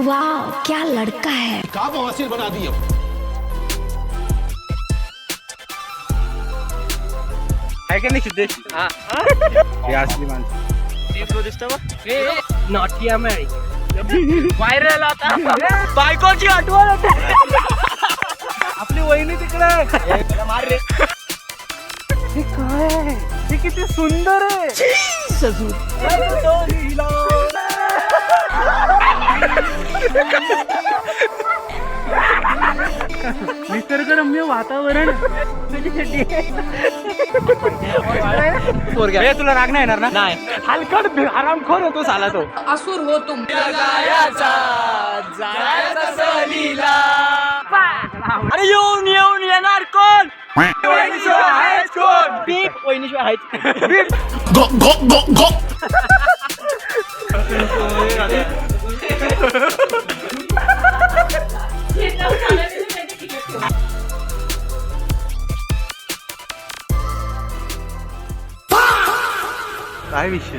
वाह क्या लड़का है। का बवासीर बना दी अब। है का नाही सिद्धेश? हे असली माणसं नॉटी अमेरिका व्हायरल आता बायकोची आठवण होते. आपली वहिनी तिकडे मार रे. हे काय आहे? हे किती सुंदर आहे. निसर्गरम्य वातावरण. हे तुला राग नाही येणार ना? नाही हलकट आरामखोर होतो साला तो. असुर हो तुम। अरे येऊन येऊन येणार कोण? वहिनीशिवाय आहेच कोण? बीप वहिनीशिवाय आहेच. गो गो गो गो। काय विषय?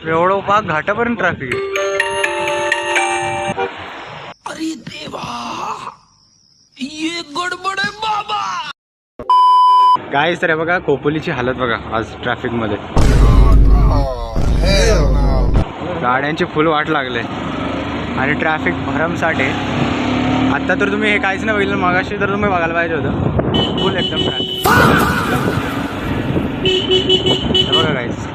एवढं पाक घाटापर्यंत ट्रॅफिक आहे. अरे देवा, ये गडबड आहे बाबा. काय तर आहे बघा खोपोलीची हालत बघा आज ट्रॅफिक मध्ये. गाड्यांची फुल वाट लागले आणि ट्रॅफिक भरमसाठ आहे. आता तर तुम्ही हे काहीच नाही बघितलं, मगाशी तर तुम्ही बघायला पाहिजे होतं. फुल एकदम ट्रॅफिक बघा काहीच.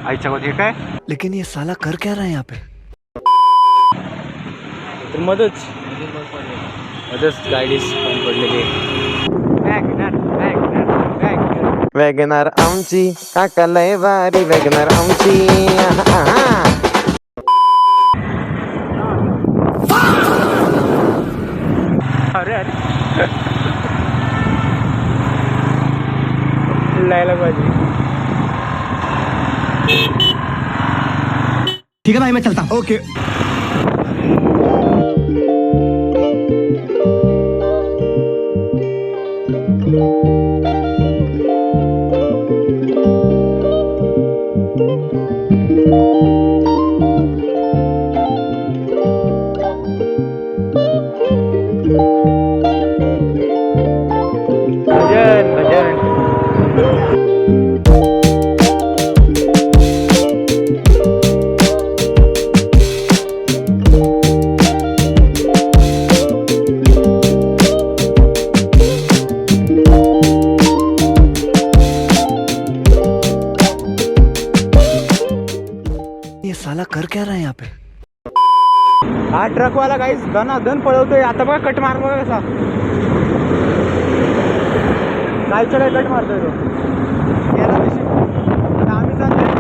आईच्या हे काय, लेकिन ये साला कर क्या रहा है यहाँ पे? तर मध्येच गाडीच बंद पडलेली आहे. वॅगनार आमची काका लय भारी वॅगनार आमची. अरे अरे लायला पाहिजे. ठीक है भाई मैं चलता हूँ. ओके. भजन भजन. ये साला कर क्या रहा है यहाँ पे? हा ट्रकवाला काहीच दन पळवतोय. आता बघा कट मार बघा कसा. कायच्या काय कट मारतोय तो. गेला दिवशी आता आम्ही चाललोय.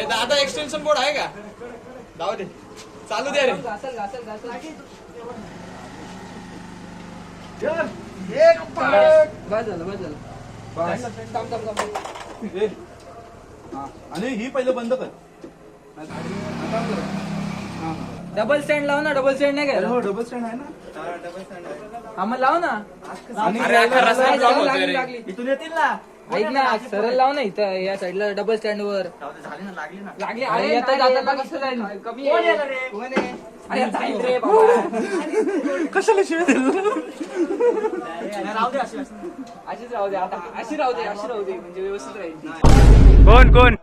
दादा एक्सटेन्शन बोर्ड आहे का? जाऊ दे चालू दे रे. आणि ही पहिलं बंद कर. डबल स्टँड लाव ना. डबल स्टँड नाही हो डबल स्टँड आहे ना. आम्हाला लाव ना. इथून येतील ना. ऐक ना सरळ लाव ना इथं या साईडला डबल स्टँड वर लागली. अरे येता जाताना कसं जाईल? कमी आहे. अरे जाईल रे बाबा. कशाला शिवाय राहू दे अशीच राहू दे. आता अशी राहू दे म्हणजे व्यवस्थित राहील. कोण कोण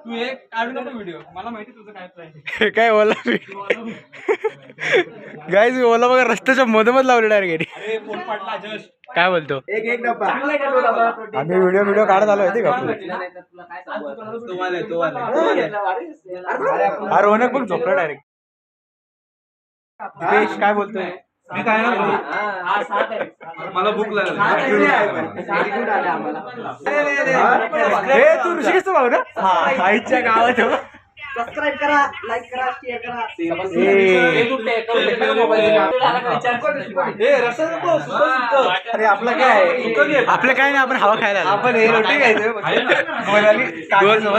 तू एक काढू नको व्हिडिओ. मला माहिती तुझं काय आहे. काय ओला गाईज ओला बघा रस्त्याच्या मधोमध लावलेला आहे गाडी. अरे फोन पडला जस्ट. काय बोलतो. एक डब्बा आम्ही व्हिडिओ काढत आलो होते का. तुम्हाला हा रोनक पण झोपला डायरेक्ट. दिपेश काय बोलतोय? मी काय ना बोलू. मला भूक लागली. हे तू ऋषिकेशचा भाऊ ना? आईच्या गावात हो. सबस्क्राईब करा, लाईक करा, शेअर करा. अरे आपलं काय आहे? आपलं काय नाही, आपण हवा खायला आलो. आपण हे रोटी खायचोय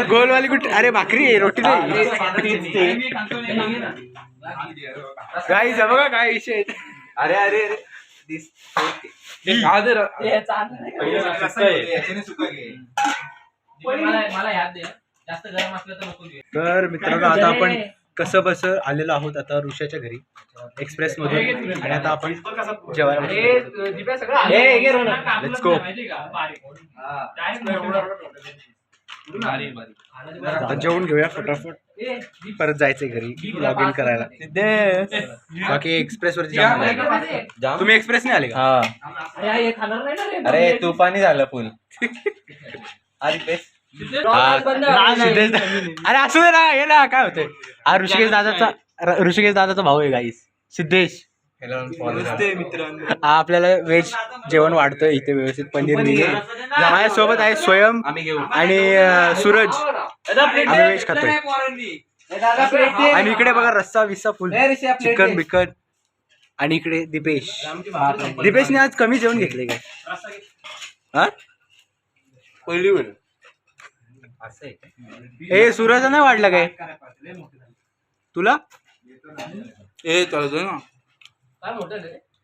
गोलवाली कुठे? अरे भाकरी आहे, रोटी नाही. गाईज बघा काय विषय. अरे अरे अरे तर मित्रांनो आता आपण कसं बस आलेलो आहोत आता ऋषाच्या घरी एक्सप्रेस मधून आणि आता आपण जेवायला लेट्स गो. आता जेवून घेऊया फटाफट, परत जायचंय घरी लॉग इन करायला. बाकी एक्सप्रेस वरती जाम. तुम्ही एक्सप्रेस नाही आले का? अरे तुफानी झालं फुल. अरे असू दे ना, हे ना काय होतंय. हा ऋषिकेश दादाचा भाऊ आहे गाईस, सिद्धेश. हा आपल्याला व्हेज जेवण वाढतोय इथे व्यवस्थित. पनीर माझ्यासोबत आहे स्वयं आणि सूरज. आम्ही व्हेज खातोय. आणि इकडे बघा रस्सा विस्सा फुल चिकन बिकन. आणि इकडे दिपेशने आज कमी जेवण घेतले काय? हा पहिली वेळ ए सूरज नाही वाढलं काय तुला? ए चालतो ना.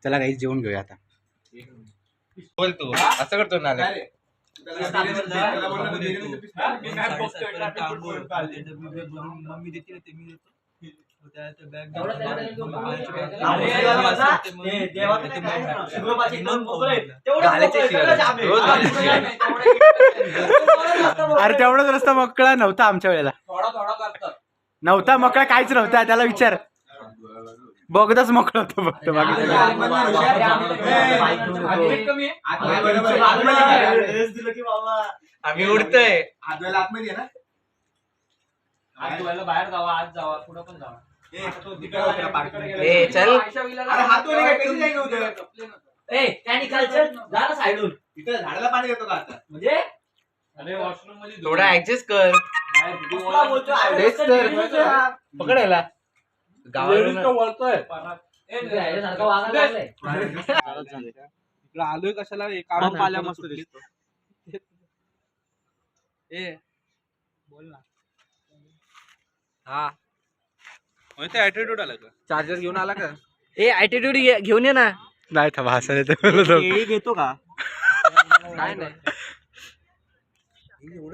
चला काही जेवण घेऊया आता. बोलतो असं करतो ना. अरे तेवढाच रस्ता मोकळा नव्हता आमच्या वेळेला. नव्हता मोकळा, काहीच नव्हता. त्याला विचार, बघताच मोकळा होतं फक्त. आम्ही उडतोय. बाहेर जावा, आज जावा, पुढे पण जावा. चल झाडाला पाणी देतो का आता? म्हणजे थोडा ऍडजस्ट कर. तेच तर पकडायला आलोय कशाला? काम पाल्या मस्त दिसतो. बोल ना. हा ऍटिट्यूड आला का? चार्जर घेऊन आला का? ऍटिट्यूड घेऊन ये ना. नाही थांबा हसायला घेतो का? काय नाही.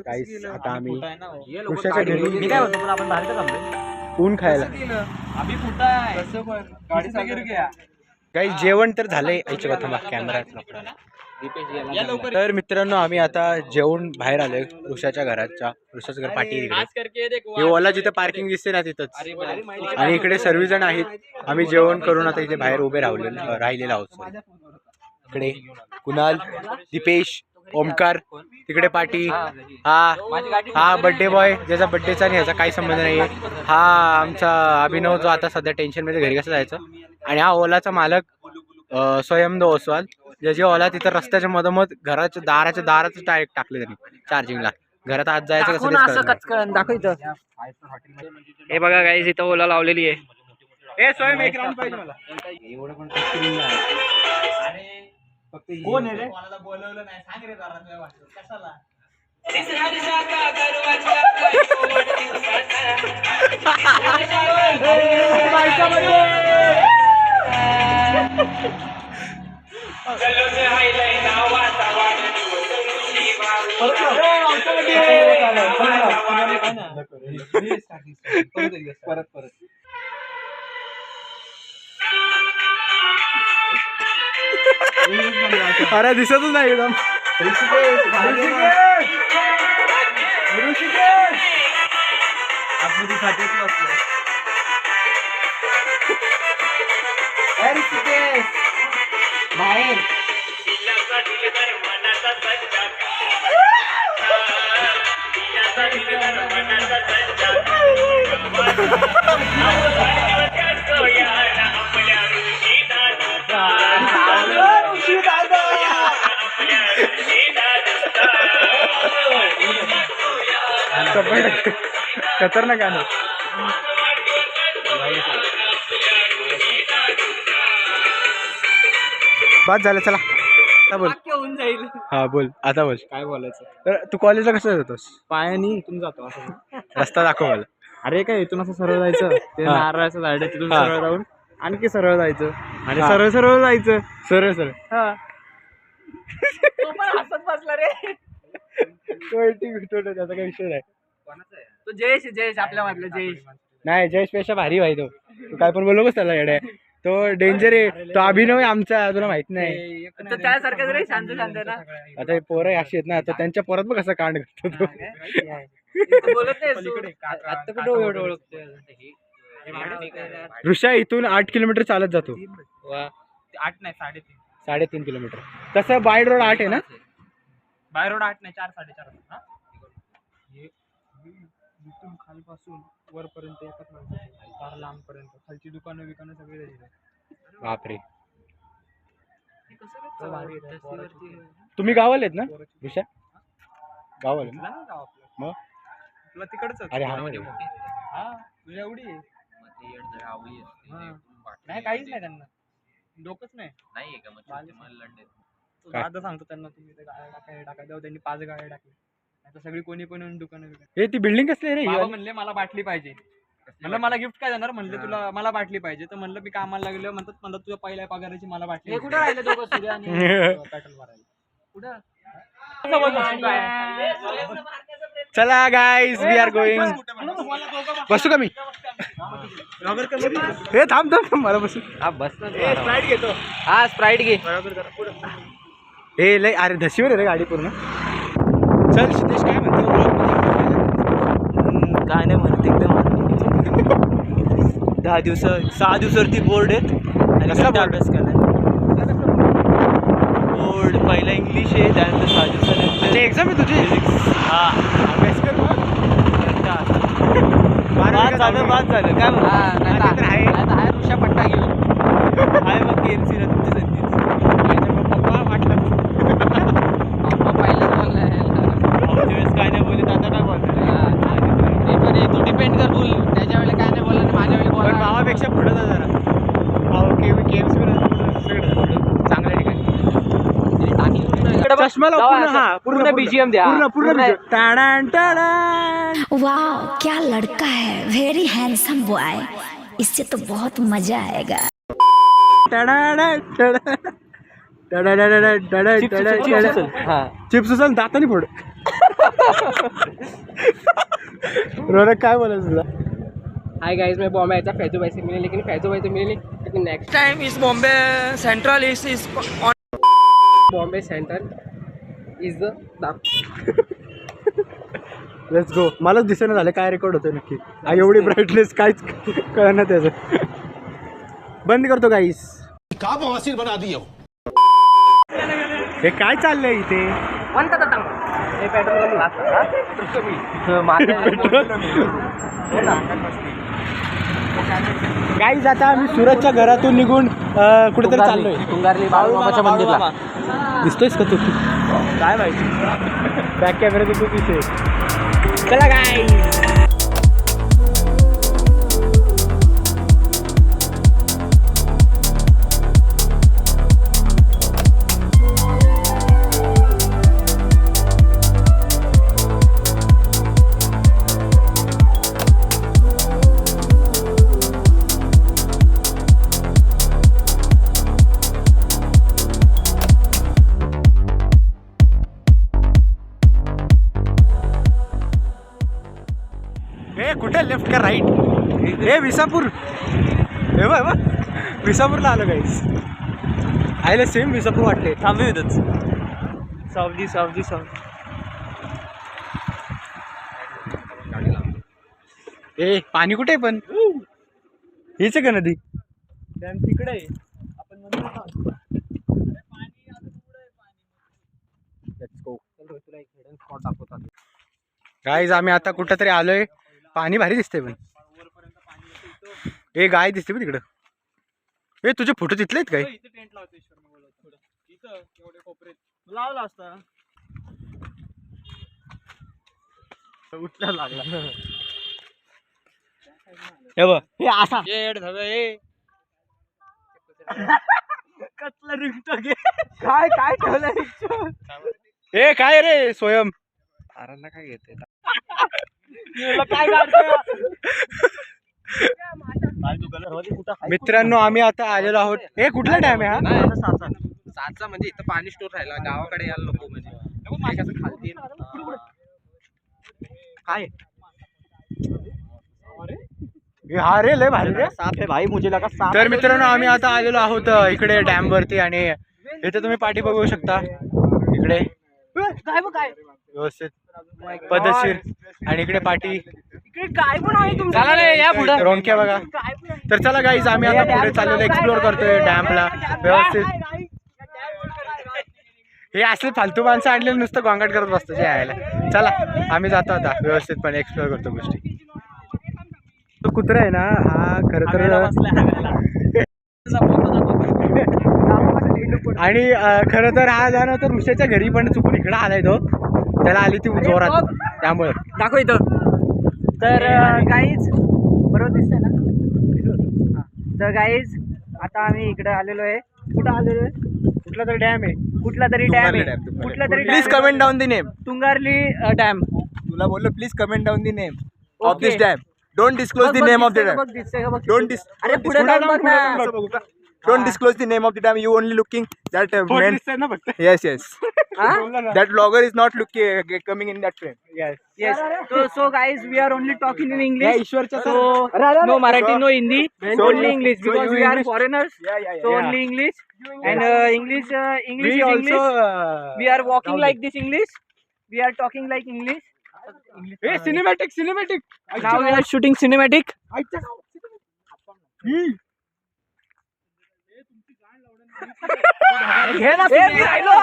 काहीच. आता आम्ही ऋषाच्या घरी मी काय होतो, आपण बाहेर का थांबलो? ऊन खायला. आम्ही कुठं आहे? कसं पण गाडी सागर घ्या. काही जेवण तर झालंय. आईच्या थांबा कॅमेरा. तर मित्रांनो आम्ही आता जेवण बाहेर आलोय ऋषाच्या ऋषाचं घर पाठी तिकडे. हे ओला जिथे पार्किंग दिसते ना तिथंच. आणि इकडे सर्वजण आहेत. आम्ही जेवण करून आता इथे बाहेर उभे राहिलेलो आहोत. इकडे कुणाल, दिपेश, ओमकार, तिकडे पाटी. हा बर्थडे बॉय, ज्याचा बर्थडेचा आणि ह्याचा काही संबंध नाहीये. हा आमचा अभिनव, जो आता सध्या टेन्शन मध्ये घरी कसं जायचं. आणि हा ओलाचा मालक स्वयं ओसवाल, ज्याची ओला तिथं रस्त्याच्या मधोमध घराच्या दाराचं डायरेक्ट टाकले त्यांनी चार्जिंगला. घरात आज जायचं कसं दाखव. हे बघा गाईस, इथं ओला लावलेली आहे. हे स्वयं एक राऊंड पाहिजे मला. कोण आहे रे? बोलवलं नाही, सांग रे जरा कशाला. परत अरे दिसतच नाही एकदम. बाहेर खतरनाक गाणं. बस झालं चला आता बोल. होऊन जाईल. हा बोल आता बोल. काय बोलायचं? तर तू कॉलेजला कसं जातोस? पायानी इथून जातो असं. रस्ता दाखव मला. अरे काय इथून असं सरळ जायचं, ते हा. नारळाचं झाड आहे तिथून हा. सरळ जाऊन आणखी सरळ जायचं आणि हा. सरळ सरळ जायचं. सरळ सरळ. हा. तो पण हसत बसला रे. त्याचा काही विषय नाही. तो जयेश आपल्या मधला जयेश. नाही जयेश पेक्षा भारी भाई तो. तू काय पण बोलू नकोस त्याला येड्या. तो डेंजर आहे. तो अभिनव आहे आमचा, तुला माहित नाही. तर त्यासारखंच रे, शांत शांत ना. आता हे पोरं अशी आहेत ना, तर त्यांच्या पोरात बघ कसा कांड करतो तो. तू बोलत नाही आता कुठं एवढं ओळखतोय? ऋषा इथून 8 किलोमीटर चालत जातो. 8 नाही 3.5. 3.5 किलोमीटर. तसं बाय रोड 8 आहे ना. बाय रोड 8 नाही 4-4.5. इथून खालपासून वरपर्यंत एकच माणसं फार लांबपर्यंत खालची दुकानं बिकानं सगळे बापरे. कसं भारी. तुम्ही गावाला आहेत ना ऋषा? गावाला ना? मग तुला तिकडच अरे हा मध्ये. हा तुझ्या एवढी आहे. नाही काहीच नाही त्यांना, डोकंच नाही. तो काय? दादा सांगतो त्यांना तुम्ही ते गाड्या टाका टाका द्यावं. त्यांनी 5 गाड्या टाकल्या. आता सगळी कोणी पण येऊन दुकानं बिकानं. हे ती बिल्डिंग कसली आहे रे ही बाबा वाली? म्हणले मला बाटली पाहिजे. म्हणलं मला गिफ्ट काय देणार? म्हणले तुला मला बाटली पाहिजे. तर म्हणलं मी कामाला लागलो म्हणतात तुझ्या पहिल्या पगाराची मला बाटली हे कुठं राहिले दोघं सूर्य आणि पेट्रोल भरायला. कुठं? चला गाईज वी आर गोइंग. बसू का मी? हे थांब थांब थांब, मला बसू. स्प्राईट घेतो. हा स्प्राईट घे. हे लय अरे धशीवर आहे रे गाडी पूर्ण. चल सिद्धेश काय म्हणतो? काय नाही म्हणत एकदम 6 दिवसावरती बोर्ड आहेत आणि कसला त्याचा board? अभ्यास केला. बोर्ड पहिला इंग्लिश आहे, त्यानंतर 6 दिवसानंतर एक्झाम आहे तुझी? हा अभ्यास कर मग. बाद झालं काय म्हणतो? आहे ऋषा पट्टा घेऊन. आहे मग KMC ला तुमच्या संधीच. पहिलं बोललाय. मागच्या वेळेस काय नाही बोलले, आता काय बोलणार? ते पण आहे, तू डिपेंड कर बोल. त्याच्या वेळेला काय नाही बोलला आणि माझ्या वेळेला पण बोलला. भावापेक्षा पुढे जा जरा. भाऊ KMC चांगल्या ठिकाणी. चष्मा लाव पूर्ण. हा पूर्ण BGM द्या. पूर्ण BGM. टाडान टाडान. वाह क्या लड़का है, वेरी हैंडसम बॉय, इससे तो बहुत मजा आएगा. टाडान टाडान. टाडान टाडान टाडान. चिप्स उचल दातानी फोड. रोनक काय बोलायचं तुला? हाय गाइस, मैं बॉम्बे आया था फैजू भाई से मिलने, लेकिन फैजू भाई से मिले नहीं. लेकिन next time is Bombay central is Bombay central is the let's go. मलाच दिसेना झालं काय रेकॉर्ड होतं नक्की. एवढी ब्राईटनेस काहीच कळणार त्याचं. बंद करतो गाईस. हे काय चाललंय इथे? हे पेट्रोल गाईज आता आम्ही सुरतच्या घरातून निघून कुठेतरी चाललोय. तुंगारली बाळूमामाच्या मंदिरला. दिसतोयस का तू? काय माहिती? बॅक कॅमेरा तू तिथे. चला गाईज. हे कुठे लेफ्ट का राईट? हे विसापूर. हे बघ विसापूरला आलो गाईस. आयला सेम विसापूर वाटले. थांबू येतच. सावजी. ए पाणी कुठे आहे पण? हीच आहे का नदी? तिकडे आहे. आपण नंतर गाईज आम्ही आता कुठेतरी आलोय. पाणी भारी दिसतंय पण. ए गाय दिसते बघ तिकडं. ए तुझे फोटो तिथले आहेत काय? इथे टेंट लावतो थोडं. इथं एवढे कोपरे लावला असता. उठला लागला. हे बघ हे असा कसला रिंगतो घे. काय काय ठेवलं ए काय रे स्वयं काय घेते काय काढतोय? मित्रांनो आम्ही आता आलेलो आहोत. हे कुठला डॅम आहे हा? सातचा म्हणजे इथं पाणी स्टोर राहिला गावाकडे यायला नको म्हणजे खालती काय हा रे लय भारी रे. साप है भाई मुझे लगा साप. तर मित्रांनो आम्ही आता आलेलो आहोत इकडे डॅम वरती आणि इथे तुम्ही पाठी बघू शकता. इकडे व्यवस्थित पद्धतशीर आणि इकडे पाठी काय पण आहे तुमचं रोंक्या बघा. तर चला गाईज आम्ही आता पुढे चाललेलो एक्सप्लोर करतोय डॅमला व्यवस्थित. हे असले फालतू माणसं आणले नुसतं गोंगाट करत बसतं जे यायला. चला आम्ही जातो आता व्यवस्थितपणे एक्सप्लोर करतो गोष्टी. तो कुत्रा आहे ना हा खरं तर आणि खरं तर हा जाणं तर ऋषाच्या घरी पण चुकून इकडं आलाय तो. त्याला आली ती जोरात त्यामुळे दाखव इथं. तर गाईज बरोबर दिसतंय ना. तर गाईज आता आम्ही इकडे आलेलो आहे. कुठं आलेलो आहे? कुठला तरी डॅम आहे. कुठला तरी डॅम आहे. कुठला तरी please comment down the name. Tungarli dam. तुला बोललो please comment down the name of this dam. Don't disclose the name of the dam. Don't अरे पुढे जाऊन बघ ना. Don't disclose the name of the dam. You only looking that man. Yes, yes. That vlogger is not looking coming in that frame. Yes. So guys, we are only talking in English. ईश्वरच्या So no Marathi, no Hindi, only English because we are foreigners. Yeah. So only English and English we is also English. We are walking like this English. We are talking like English. hey cinematic Now we are shooting cinematic. घे ना मी राहिलो.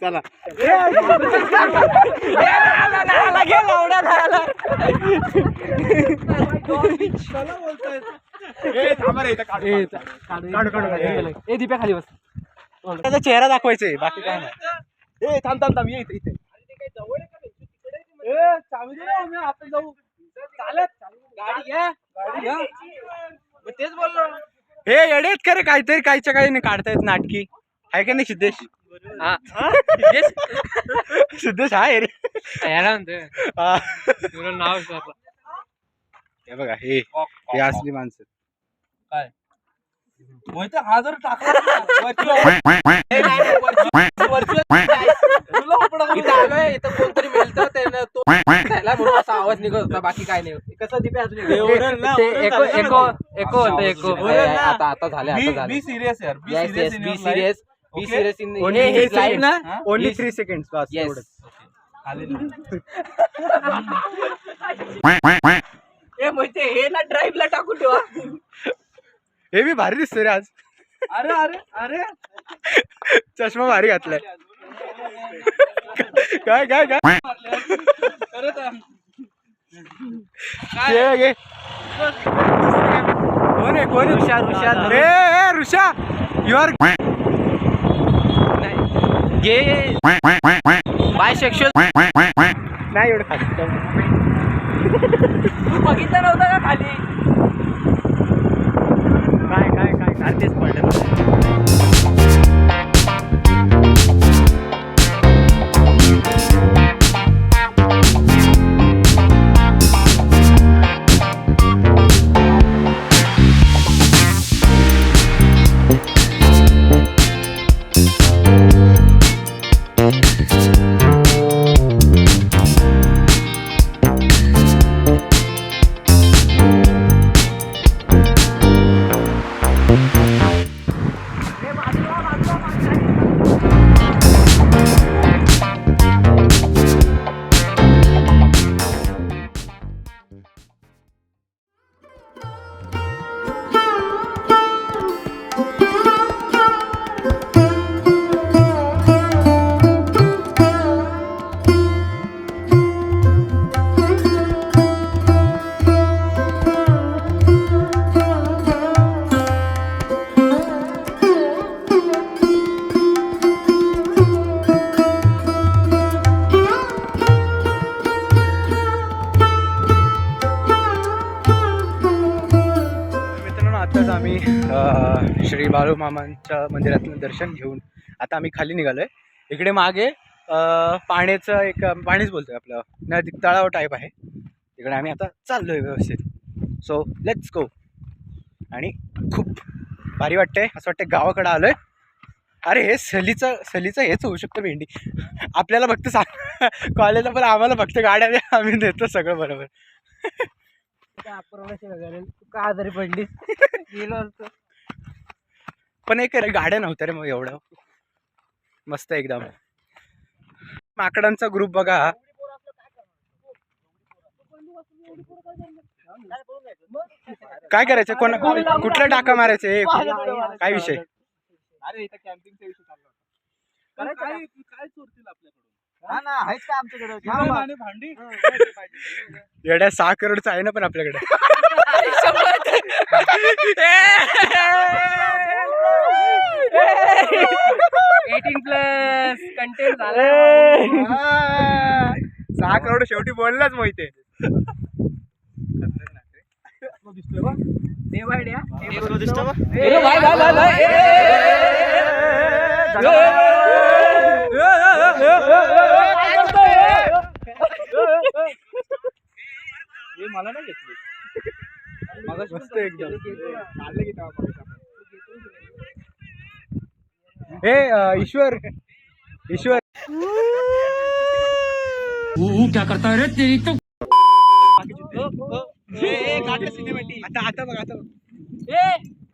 चला ए दीप्या खाली बस. त्याचा चेहरा दाखवायचा बाकी काय नाही. ए थांब ये इथे. चावी दे ना, आम्ही आपण जाऊ. चालत गाडी घ्या. तेच बोललो. हे येडेत करे काहीतरी काहीच्या काही नाही काढतायत नाटकी आहे का नाही सिद्धेश? सिद्धेश आहे रे याला म्हणतोय हा. तुला नाव विचारलं. हे बघा हे असली माणसं. मोहिते हा जर टाकला इथं आलोय इथं कोणतरी मिळतं त्यानं तो त्याला म्हणून असा आवाज निघत होता बाकी काय नाही. कसं दीपे अजून एको आता झाले. बी सिरियस यार. Be serious in Only live ना. ओनली 3 सेकंड्स बस एवढंच. ए मोहिते हे ना ड्राईव्हला टाकून ठेवा. हे बी भारी दिसतोय रे आज. अरे चष्मा भारी घातलाय. काय घे कोण ऋषा यू आर गे बायसेक्शुअल नाही एवढं खाली. तू बघितलं नव्हतं का खाली? काय तेच पडलं. श्री बाळूमामांच्या मंदिरातलं दर्शन घेऊन आता आम्ही खाली निघालो आहे. इकडे मागे पाण्याचं एक पाणीच बोलतोय आपलं नदी तळाव टाईप आहे. तिकडे आम्ही आता चाललो आहे व्यवस्थित. So let's go. आणि खूप भारी वाटतंय, असं वाटतं गावाकडं आलोय. अरे हे सलीचं हेच होऊ शकतं भेंडी. आपल्याला फक्त सांग कॉलेजला, पण आम्हाला फक्त गाड्या द्या, आम्ही देतो सगळं बरोबर. का आजारी पडली गेलो असतो. पण एक गाड्या नव्हत्या रे मग एवढं मस्त एकदम. माकडांचा ग्रुप बघा. काय करायचं, कुठला टाका मारायचं, हे काय विषय. अरे इथं कॅम्पिंगचा विषय चालला काय चोरतील आपल्याकडून आहेच का आमच्याकडे आणि भांडी एवढ्या 6 करोडचं आहे ना पण आपल्याकडे. 18+ कंटेंट झालं. 6 करोड शेवटी बोललाच माहिती. मला नाही घेतली मस्त एकदम. हे ईश्वर क्या करता रे तेरी तो. आता बघ आता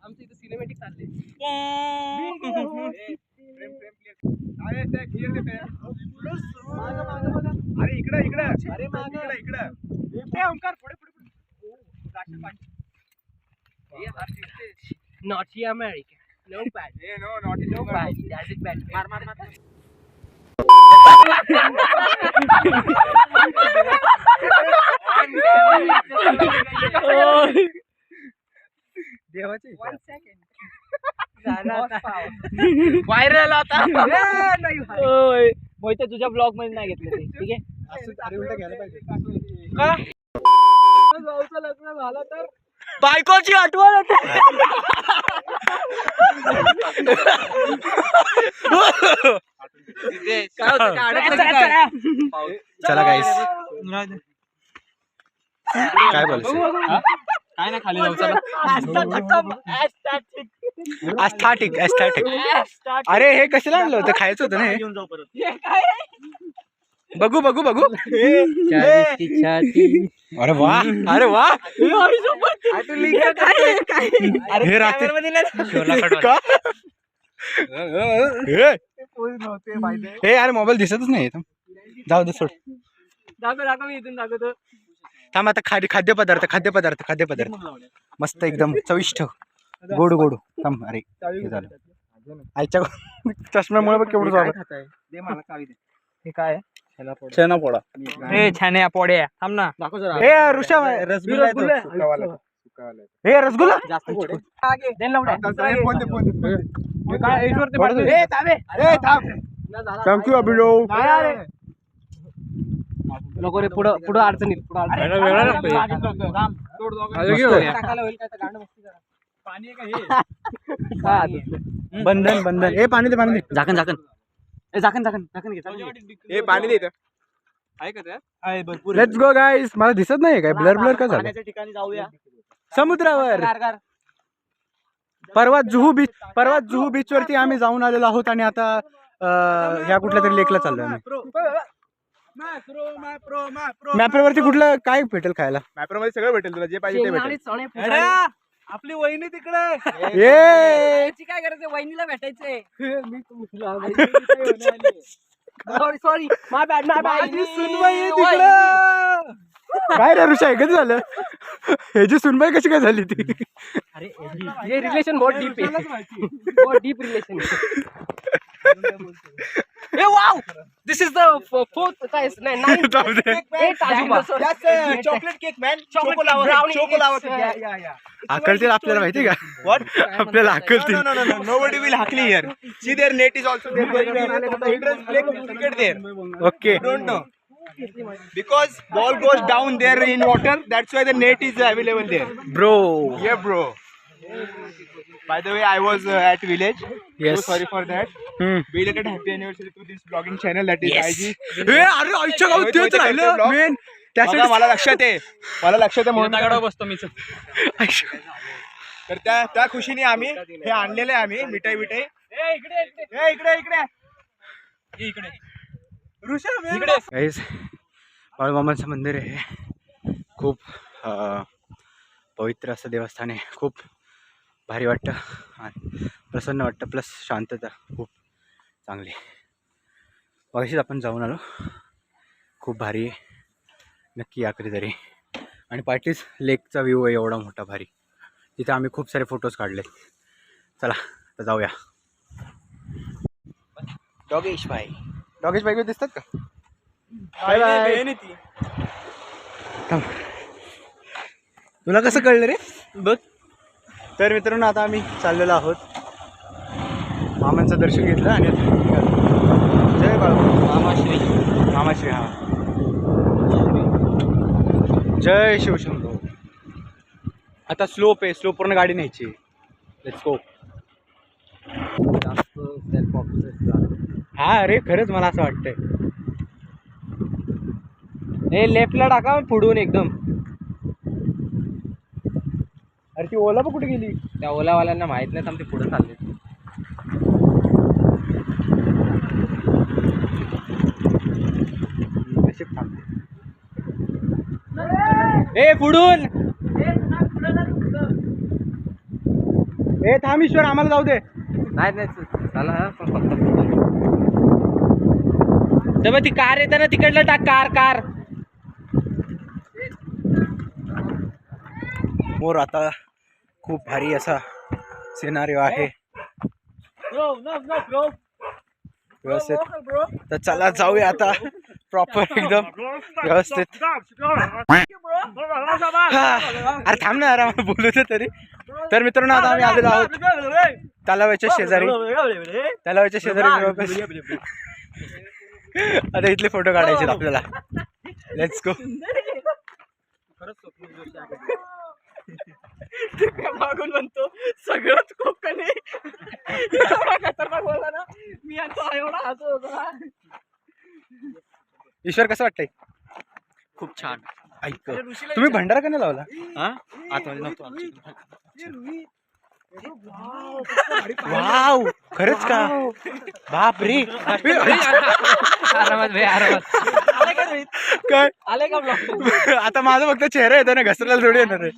आमचं इथं सिनेमॅटिक चालले. अरे इकडं अरे इकडं ओंकार पुढे Naughty America. No bad. no not No bad. That's it bad. मार. देवाचे व्हायरल आता. मोहिते तुझ्या ब्लॉग मध्ये नाही घेतलं ते, ठीक आहे. घ्यायला पाहिजे. जाऊचं लग्न झालं तर बायकोची आठवण होते. चला गाईस, काय बोलतो काय नाही, खाली जाऊ चला. ॲस्थेटिक. अरे हे कशाला आणलं होतं, खायचं होतं ना हे. घेऊन जाऊ परत. बघू अरे वा हे रात्री का? हे यार मोबाईल दिसतच नाही. जाऊ दे सोड. दाखव मी इथून दाखवतो. थांब आता खाद्यपदार्थ मस्त एकदम चविष्ट गोड. थांब. अरे हे झालं आईच्या चष्म्यामुळे बघ केवढं झालं. दे मला चावी दे. हे काय छेना पोळा. हे छान्या पोड्या थांब ना. हे ऋषा रसगुल्ला. हे रसगुल्ला जास्त गोड आहे. थँक्यू अभिलो. नको रे, पुढं अडचणीत. पाणी आहे का हे? बंधन. हे पाणी दे. झाकण घे. हे पाणी दे इथं. आहे का त्यात? आहे भरपूर. लेट्स गो गाईस. मला दिसत नाही काय, ब्लर का झालं. पाण्याच्या ठिकाणी जाऊया. समुद्रावर परवा जुहू बीच वरती आम्ही जाऊन आलेलो आहोत. आणि आता ह्या कुठल्या तरी लेकला चाललोय आम्ही. मॅपवरती कुठलं काय भेटेल खायला? मॅप्रो मध्ये सगळं भेटेल तुला, जे पाहिजे ते भेटेल. आपली वहिनी तिकडे. ये काय करायचं, वहिनीला भेटायचंय. सॉरी माय बॅड. काय रे ऋषा, कधी झालं ह्याची सुनबाई कशी काय झाली ती? ये रिलेशन बहुत डीप है. बहुत deep relation. Hey, wow! This is the fourth, ninth. Chocolate cake man. हाकलतील आपल्याला माहिती का? आपल्याला हाकलतील. Nobody will hackle here. See, their net is also there. Children play cricket there. Okay. Don't know. Because ball goes down there in water. That's why the net is available there. Bro. Yeah, bro. By the way, I was at village. Yes. So sorry for that. Belated happy anniversary to this vlogging channel that is Yes. IG. अरे आईच्या गावात तेच राहिलं main बघा, मला लक्षात आहे म्हणून दगडावर बसतो मी तर त्या खुशीने आम्ही हे आणलेलं आहे आम्ही मिठाई इकडे गाईस बाळूमामांचं मंदिर आहे. खूप पवित्र असं देवस्थान आहे. खूप भारी वाटतं आणि प्रसन्न वाटतं प्लस शांतता खूप चांगली. मगाशीच आपण जाऊन आलो. खूप भारी आहे. नक्की या कधीतरी. आणि पाटीस लेकचा व्ह्यू आहे एवढा मोठा भारी. तिथे आम्ही खूप सारे फोटोज काढले. चला तर जाऊया. डॉगेश भाई दिसतात का? थांब. तुला कसं कळलं रे? बघ. तर मित्रांनो आता आम्ही चाललेलो आहोत. मामांचं दर्शन घेतलं आणि आता निघालो. जय बाळू मामाश्री हा जय शिवशंभो. आता स्लोप आहे. स्लोपवरून गाडी न्यायची. Let's go. हा अरे खरंच मला असं वाटतंय. हे लेफ्टला टाका पुढून एकदम. अरे ती ओला पण कुठे गेली? त्या ओलावाल्यांना माहित नाही थांब ते पुढे चालले. नशीब थांबते. ए पुढून ए थांब ईश्वर आम्हाला जाऊ दे. नाही चला पण फक्त तेव्हा ती कार येते ना तिकडलं टाक. कार मोर आता खूप भारी असा सिनारिओ आहे व्यवस्थित. तर चला जाऊया आता प्रॉपर एकदम व्यवस्थित. अरे थांब ना यार बोलू दे तरी. तर मित्रांनो आता आम्ही आलेलो आहोत तलावाच्या शेजारी. आता इथले फोटो काढायचे आपल्याला. Let's go. मागून म्हणतो सगळंच कोकण आहे. खतरनाक बोलला ना मी आता एवढा हसत होता. ईश्वर कसं वाटतंय? खूप छान. ऐक तुम्ही भंडारा का नाही लावला? आतमध्ये नव्हतो. वाव खरंच का? बाप रे. आरामात काय आले का ब्लॉग? आता माझा फक्त चेहरा येतो ना घसरायला थोडी येणार आहे.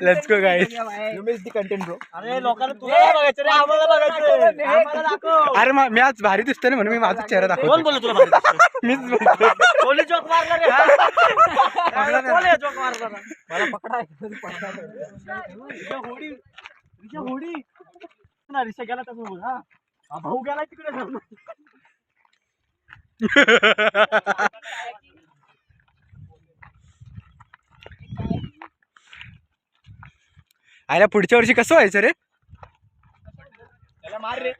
Let's go guys. You missed the content, bro. अरे लोकांना तुला बघायचं रे आम्हाला बघायचं. आम्हाला दाखव. अरे मी आज भारी दिसतोय ना म्हणून मी माझा चेहरा कोण दाखवतो. बोललो तुला? मीच बोलतो. कोणी जोक मारला रे? कोण आहे जोक मारला? मला पकडा. होडी ना रिक्षा गेला तसं बोल. हा भाऊ गेला तिकडे जाऊन. आयला पुढच्या वर्षी कसं व्हायचं रे? त्याला मार रे.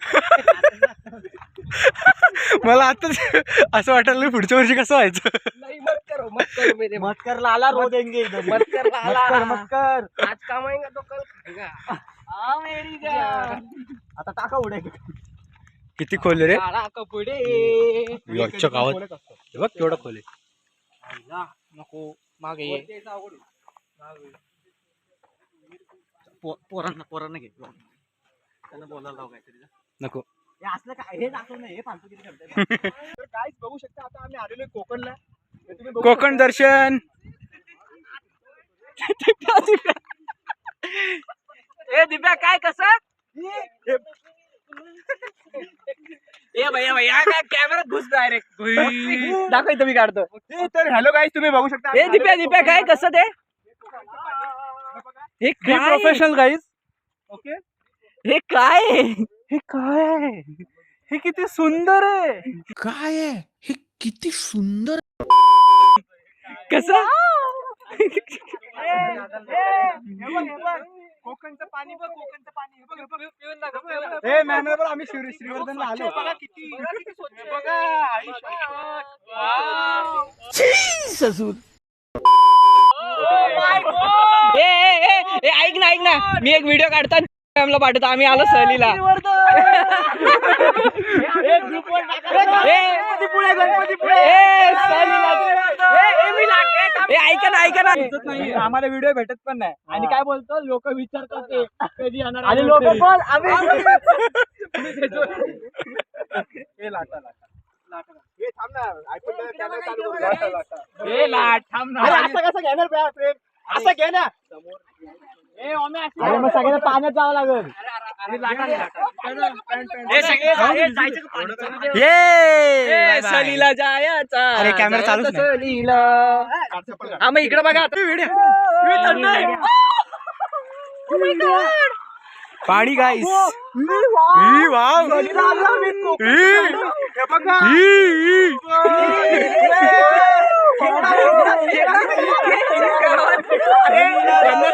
मला आताच असं वाटायला पुढच्या वर्षी कसं व्हायचं. नहीं मत करो मेरे मत कर लाला रो देंगे इधर. मत कर लाला. मत कर. आज कमाएंगा तो कल खाएगा. हाँ मेरी जान. आता टाका उडे. किती खोल रे? काळा कपडे. योच्या गावात हे बघ केवढं खोल आहे. नको मागे ये. पोरांना घे. त्यांना बोलायला लाव काहीतरी. नको हे असलं काय हे दाखव नाही हे फालतू किती करताय. तर guys बघू शकता आता आम्ही आलेलो कोकणला. तर तुम्ही बघू कोकण दर्शन. ए दिव्या काय कसं? ए भैया काय कॅमेरात घुस डायरेक्ट. दाखव इथं मी काढतो. तर हॅलो गाईज तुम्ही बघू शकता. ए दिप्या काय कसं ते? हे काय प्रोफेशनल गाईज. ओके हे काय हे किती सुंदर आहे. काय आहे हे किती सुंदर. कसं? कोकणचं पाणी बघ. कोकणचं पाणी हे बघ. पिऊन दाखव. ए मॅनवर आम्ही श्रीवर्धनला आलो. बघा किती स्वच्छ. बघा ए ऐक ना मी एक व्हिडिओ काढतो आम्हाला पाठवतो आम्ही आलो सहलीला. ऐका ना आम्हाला व्हिडिओ भेटत पण नाही आणि काय बोलतो लोक विचारतात ते कधी येणार आणि लोक पण आम्ही असं घेणार प्रेम असं घे ना. मग सगळ्यांना पाण्यात जावं लागेल. सहलीला जायचा. अरे, कॅमेरा चालूच नाही. सहलीला. हा मग इकडे बघा पाणी गाईस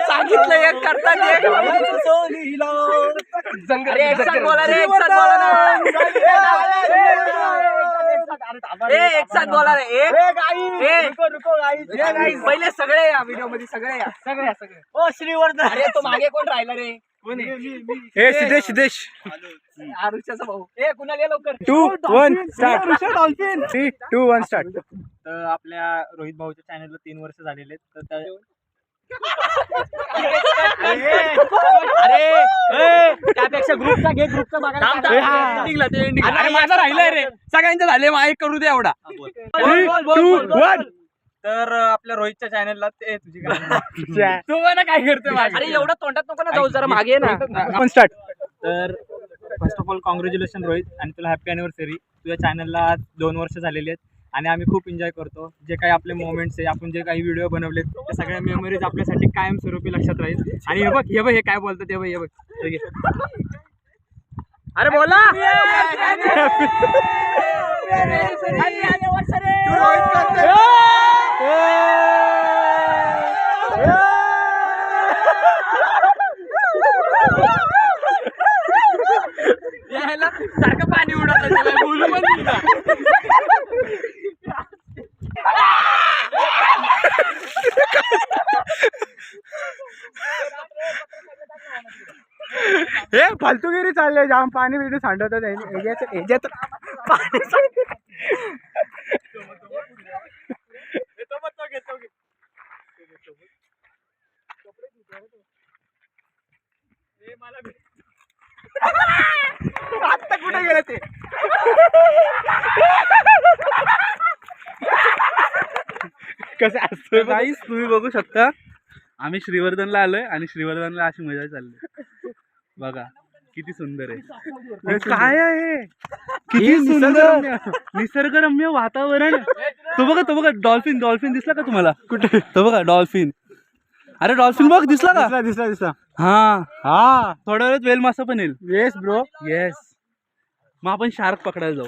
सांगितलं एक करतात एक साथ बोला रे एक साथ बोला रे पहिले सगळे या व्हिडिओ मध्ये सगळे ओ श्रीवर्धन. अरे तो मागे कोण राहिला रे? हे सिद्धेश आरुषाचा भाऊ. कुणाला ये लवकर 2 1 स्टार्ट 3 2 1 स्टार्ट. तर आपल्या रोहित भाऊच्या चॅनलला 3 वर्ष झालेले आहेत. तर त्यापेक्षा ग्रुपचा घे ग्रुपचा अरे माझा राहिलाय रे. सगळ्यांचे झाले मागे करू दे एवढा. 3 2 1 तर आपल्या रोहितच्या चॅनलला ते तुझी तू मला काय करतोय? अरे एवढं तोंडात नको ना जाऊ जरा मागे ना. आपण स्टार्ट. तर first of all congratulation Rohit आणि तुला हॅपी अॅनिव्हर्सरी. तुझ्या चॅनलला 2 वर्ष झालेली आहेत आणि आम्ही खूप एन्जॉय करतो. जे काही आपले मोमेंट्स आहे आपण जे काही व्हिडिओ बनवलेत त्या सगळ्या मेमरीज आपल्यासाठी कायमस्वरूपी लक्षात राहील. आणि हे बघ हे काय बोलतात हे बघ अरे बोला यायला सारखं पाणी उडत बोलू पण हे फालतूगिरी चालले जाम. पाणी बिणी सांडवतात ह्याच्यात पाणी आता कुठे गेलं ते? कसं असतं गाईस तुम्ही बघू शकता आम्ही श्रीवर्धनला आलोय आणि श्रीवर्धनला अशी मजा चालली बघा किती सुंदर आहे. काय आहे किती सुंदर निसर्गरम्य वातावरण. तो बघा डॉल्फिन दिसला का तुम्हाला? कुठे तो बघा डॉल्फिन. अरे डॉल्फिन बघ दिसला का? दिसला हा थोड्या वेळात वेल मासा पण येईल. येस ब्रो येस मग आपण शार्क पकडायला जाऊ.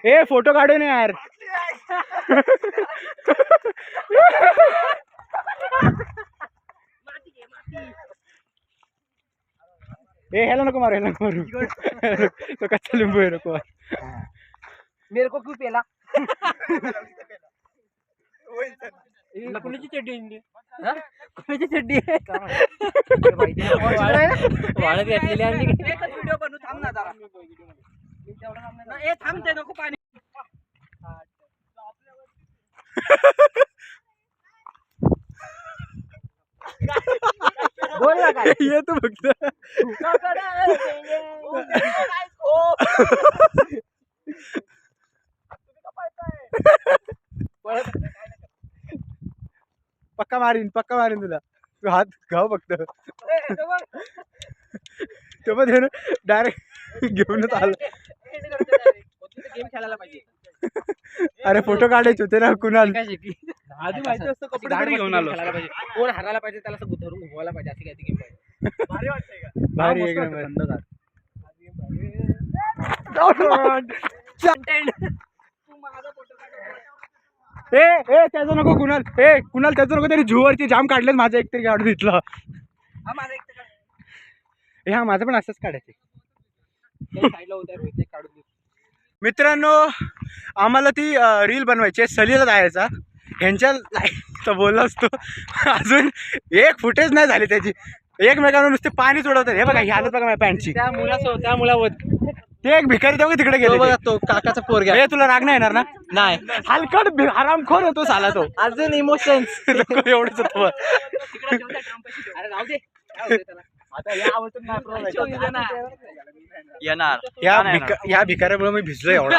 ए फोटो काढून यार. ए ह्याला नको मारू तो कच्चा लिंबू आहे नको. मेरे को क्यों पेला? कुणाची चड्डी कुणाची चड्डी वाळत घातलेली आणि व्हिडिओ बनवू. थांब ना जरा थांबते नको पाणी. बोल ना काय ये तू फक्त पक्का मारीन तुला. तू हात घाव फक्त. तो पण डायरेक्ट घेऊनच आला. गेम खेळायला पाहिजे. अरे फोटो काढायचे होते ना कुणाल. आधी माहिती असतं कपडे तरी घेऊन आलो. कोण हरायला पाहिजे त्याला असं धरून घुमवायला पाहिजे. अशी काय गेम पाहिजे. भारी वाटतंय का? भारी एक नंबर. थंडगार. ए त्याचं नको कुणाल, कुणाल त्याचं नको, तरी झूवरची जाम काढलेत, माझं एकतरी काढून दिसलं. हा माझं पण असंच काढायचं. मित्रांनो आम्हाला ती रील बनवायची आहे, सलीला जायचा, ह्यांच्या तर बोललो असतो, अजून एक फुटेज नाही झाली त्याची, एकमेकांवर नुसते पाणी सोडवतात. हे बघा ही हालत बघा माझ्या पॅन्टची. त्या मुलावर ते एक भिकारी तेव्हा तिकडे गेले. बघा तो काकाचा पोरगा. हे तुला राग नाही येणार ना? नाही, हलकट आरामखोर होतो साला तो. अजून इमोशन्स एवढंच होतं. या भिकाऱ्यामुळे मी भिजलो एवढा.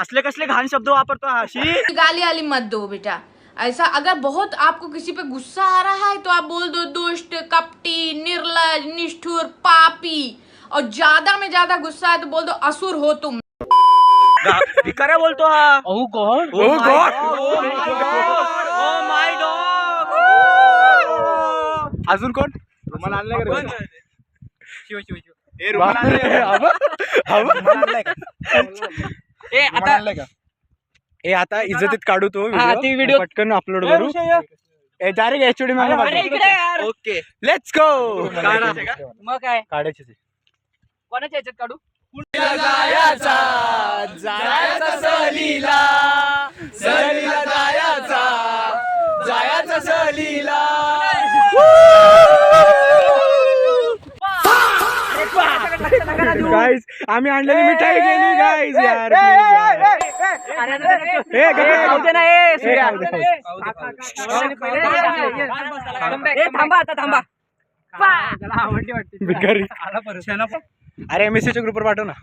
असले कसले घाण शब्द वापरतो अशी. गाली आली मत दो बेटा. ऐसा अगर बहुत आपको किसी पे गुस्सा आ रहा है तो आप बोल दो दुष्ट, कपटी, निर्लज, निष्ठुर, पापी. और ज्यादा में ज्यादा गुस्सा है तो बोल दो असुर हो तुम. भिकाऱ्या बोलतो हा. ओह God, Oh God! Oh my God! अजून कोण? रुमाल आणलाय का रे? शिव शिव शिव. ए, रुमाल आणलाय का? रुमाल आणलाय का? रुमाल आणलाय का? आता इज्जतीत काढू तो हा, ती video पटकन अपलोड करू. डायरेक्ट एचडी मागे. ओके. Let's go. मग काय काढायची कोणाच्या याच्यात काढू? गाईज आम्ही आणलेली मिठाई गेली गाईज यार. थांबा आता थांबा. भिकारी. अरे MSC च्या ग्रुपवर पाठव ना.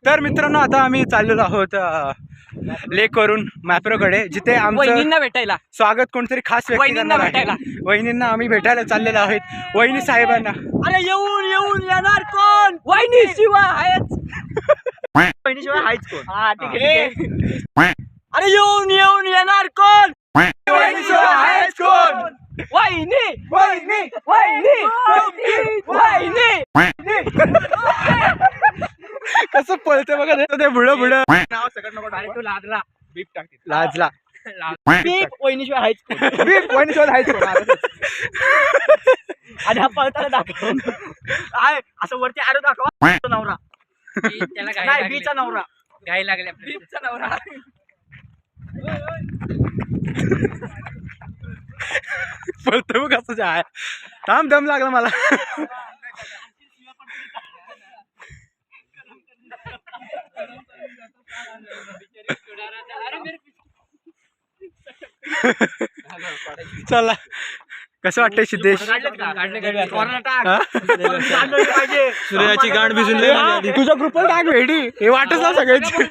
तर मित्रांनो आता आम्ही चाललेलो आहोत लेक वरून मॅप्रोकडे, जिथे आमचं वहिनींना भेटायला. स्वागत कोणतरी खास व्यक्ती वहिनींना करणार आहे. भेटायला. वहिनींना आम्ही भेटायला चाललेलो आहोत. वहिनी साहेबांना. अरे येऊन येऊन येणार कोण? वहिनी शिवा आहेच. बहिणीशिवाय हायच कोण? हा ठीक आहे. अरे येऊन येऊन येणार कोण? वहिनीशिवाय आहेच कोण? वहिनी वहिनी वहिनी वहिनी. कसं पळते बघा ते बुड बुड. नाव सगळं नको टाकू. तू लादला. बीप टाकते. लाजला. पीप वहिनीशिवाय हायच कोण? बीप वहिनीशिवाय हायच कोण? आणि हा पळताना दाखव. काय असं वरती आरो दाखवा. तो नवरा त्याला नाही, घाई बीचा नवरा. घाई लागल्या. बीचा नवरा. पळते बघ कसं जाय. थांब दम लागला मला. चला कसं वाटतंय सिद्धेश? सूर्याची गांड भिजून तुझ्या ग्रुपवर टाक भेडी. हे वाटच ना सगळ्यांची.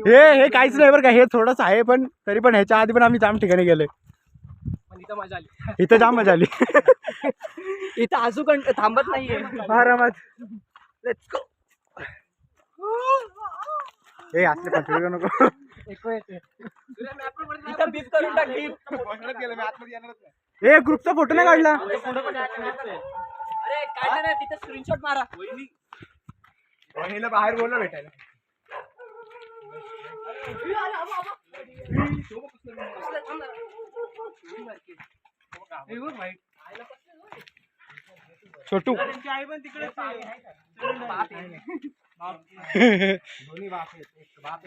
हे काहीच नाही बरं का, हे थोडंच आहे, पण तरी पण ह्याच्या आधी पण आम्ही जाम ठिकाणी गेलोय. इथं मजा आली. इथं जाम मजा आली. इथं अजून थांबत नाहीये. आरामात. Let's go. हे असले पचडे नको. इथं बीप करून टाक. बीप. हे ग्रुपचा फोटो नाही काढला. अरे काढलं नाही, तिथं स्क्रीनशॉट मारा. वहिनीला बाहेर बोललो भेटायला. छोटू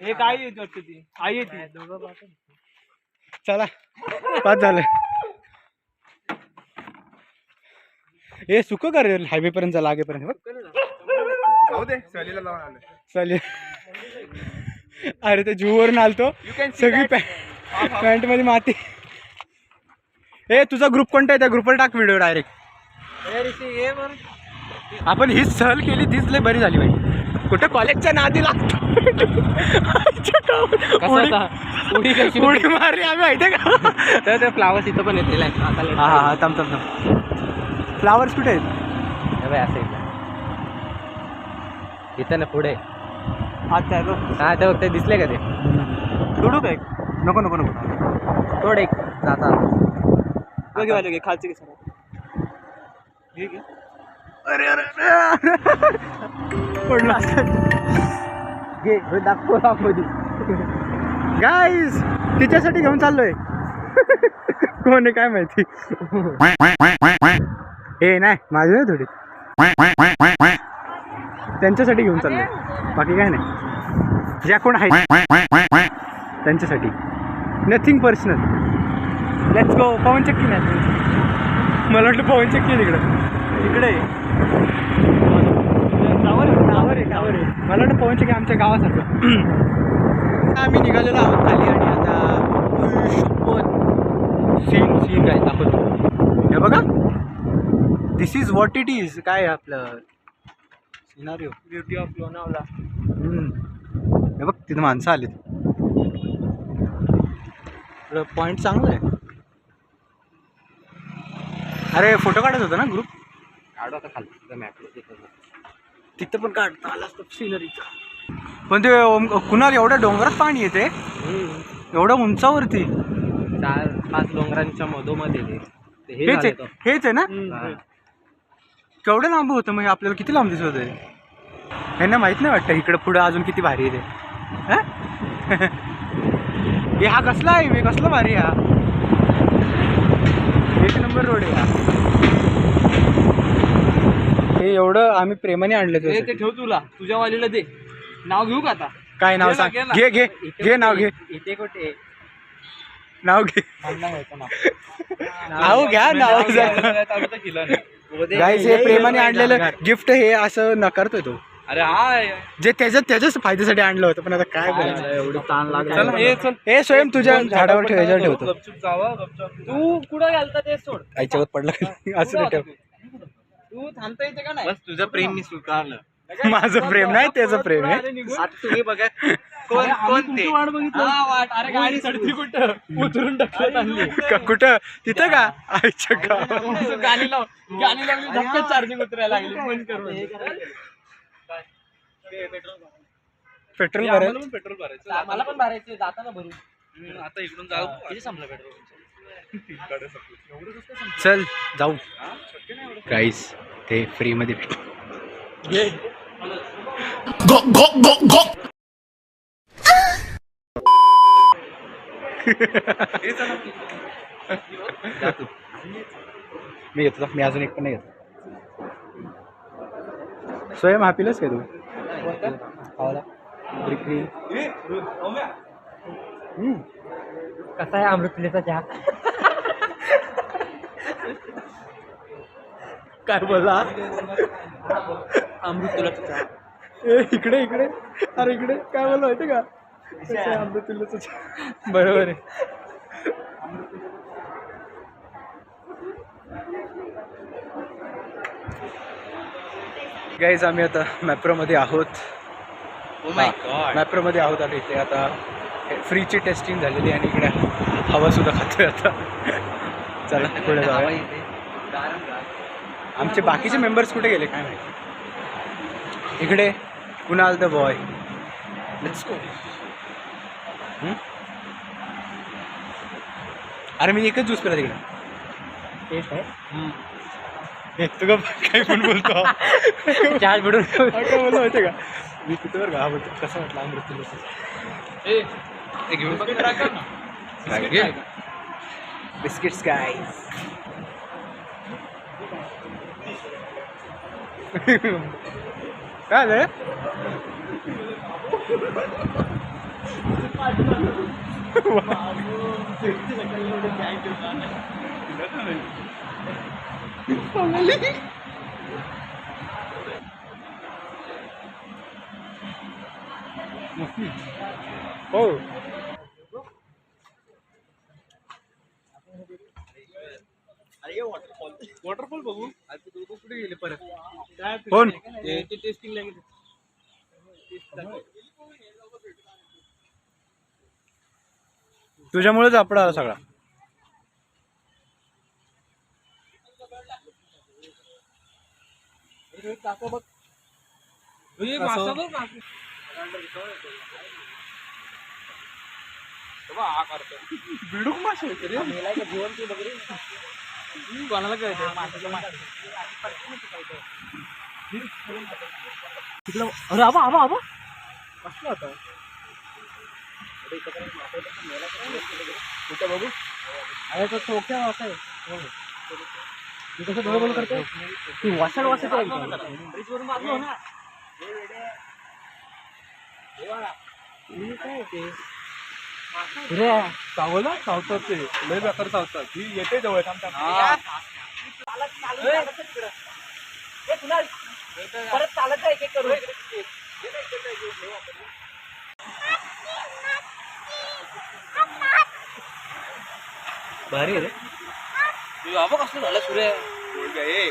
हे काय येत ती आई येते. चला पाच झालं. हे सुक कर हायवे पर्यंत लागेपर्यंत. जाऊ दे, सहलीला लावून आलोय. चालेल. अरे ते जूवरून आलतो, सगळी पॅन्ट मध्ये माती. ए तुझा ग्रुप कोणता आहे? त्या ग्रुपवर टाक व्हिडिओ डायरेक्ट. आपण हीच सहल केली, तीच लय बरी झाली बाई. कुठं कॉलेजच्या नादी लागतो. उडी मारली आम्ही माहितीये का? तर फ्लावर्स इथं पण येतील. हा हा थांब थांब थांब. फ्लावर्स कुठे आहेत? असं इथं ना पुढे. अच्छा हा ते बघ, ते दिसले का? ते सोडू काय? नको नको नको. थोडे जाता. खालचे अरे अरे पडला. गाईज तिच्यासाठी घेऊन चाललोय. कोण आहे काय माहिती. हे नाही माझं नाही थोडी, त्यांच्यासाठी घेऊन चाललोय, बाकी काय नाही. ज्या कोण आहे त्यांच्यासाठी, नथिंग पर्सनल. Let's go. पवन चक्की नाही, मला वाटलं पवन चक्की आहे तिकडे. टावर आहे. मला वाटतं पवन चक्की आमच्या गावासारखं. आम्ही निघालेलो आहोत खाली आणि आता सीन काय दाखवतो. हे बघा, दिस इज व्हॉट इट इज. काय आपलं सिनारिओ, ब्युटी ऑफ लोणावळा. हे बघ तिथं माणसं आलीत. पॉईंट चांगला आहे. अरे फोटो काढत होता ना ग्रुप, काढू आता खाली मॅपला. तिथं पण काढता आला असतं सिनरीचा. पण ते कुणाल एवढ्या डोंगरात पाणी येते, एवढं उंचावरती. 4-5 डोंगरांच्या मधोमध्ये हेच आहे ना. केवढं लांब होतं म्हणजे आपल्याला किती लांब दिसत होतं. यांना माहित नाही वाटतं इकडं पुढं अजून किती भारी आहे ते. हे हा कसला आहे, कसला भारी हा. 1 नंबर रोड आहे हा. हे एवढं आम्ही प्रेमाने आणलं ते ठेव, तुला तुझ्या वालीला दे. नाव घेऊ का आता? काय नाव सांग. घे नाव घे. इथे कुठे नाव घे. नाव घ्या. नाव गाईस, हे प्रेमाने आणलेलं गिफ्ट हे असं नकारतोय तो. अरे हा, जे त्याच्याच फायद्यासाठी आणलं होतं, पण आता काय बोलायचं. एवढं ताण लागला. हे स्वयं तुझ्या झाडावर ठेवायचं ठेवतो. तू कुठं घालता ते सोड. आईच्यावर पडला असं नाही ठेव. तू थांबता येते का नाही? बस तुझं प्रेम मी स्वीकारलं. माझं प्रेम नाही, त्याचं प्रेम आहे. आता तुम्ही बघा कोण ते वाट बघितलं. वाट, अरे गाडी चढती कुठं, उतरून टाकलं आणली. कुठं तिथं का आईच्या गाणी लावली धक्का चार्जिंग उतरायला लागली. बंद करून पेट्रोल भरायचं. पेट्रोल भरायचं. मला पण भरायचं, जाताना भरू. आता इकडून जाऊ. किती संपलं पेट्रोल? चल जाऊ. गाईस, ते फ्री मध्ये भेट. मी घेतला. मी अजून एक पण नाही घेतला. स्वयं हापीलच काय तू. कसा आहे अमृतलेचा चहा? काय बोला. अमृतुलाचा चहा. इकडे अरे इकडे काय बोला माहिती का. अमृतुल्लाचा चहा. बरोबर आहे. गाईज, आम्ही आता मॅप्रोमध्ये आहोत. मॅप्रोमध्ये आहोत आणि इथे आता फ्रीची टेस्टिंग झालेली आणि इकडे हवा सुद्धा खातोय आता. चला पुढे जाऊया. आमचे बाकीचे मेंबर्स कुठे गेले काय माहिती. इकडे Kunal the boy. Let's go. अरे मी एकच ज्यूस पिला तिकडे. टेस्ट आहे. तुला काही पण बोलतो. चहा बुडून काय बोलतो माहिती का. मी तिथं बरं का बोलतो. कसं वाटलं अमृतुल्लाचं. घेऊन ट्राय कर ना. Biscuits guys. काय झालं. हो. वॉटरफॉल बघू. कुठे गेले परत. कोण. टेस्टिंगला गेले. तुझ्यामुळेच आपला आला सगळा. बिडूक मासे होते रे. कोणाला कळते. अरे आबा आबा आबा कसला होता कुठे बघू. अरे तो चोक्या वासा आहे मी कसं डोळे बंद करतो ती वासाड वासायचं ब्रिजवरून बाजलो ना काय ते रे चावला चावतात ते लय बेकार चावतात ही येते जवळ परत चालत जाय एक करू भारी रे बाबा कसलं झालं सूर्य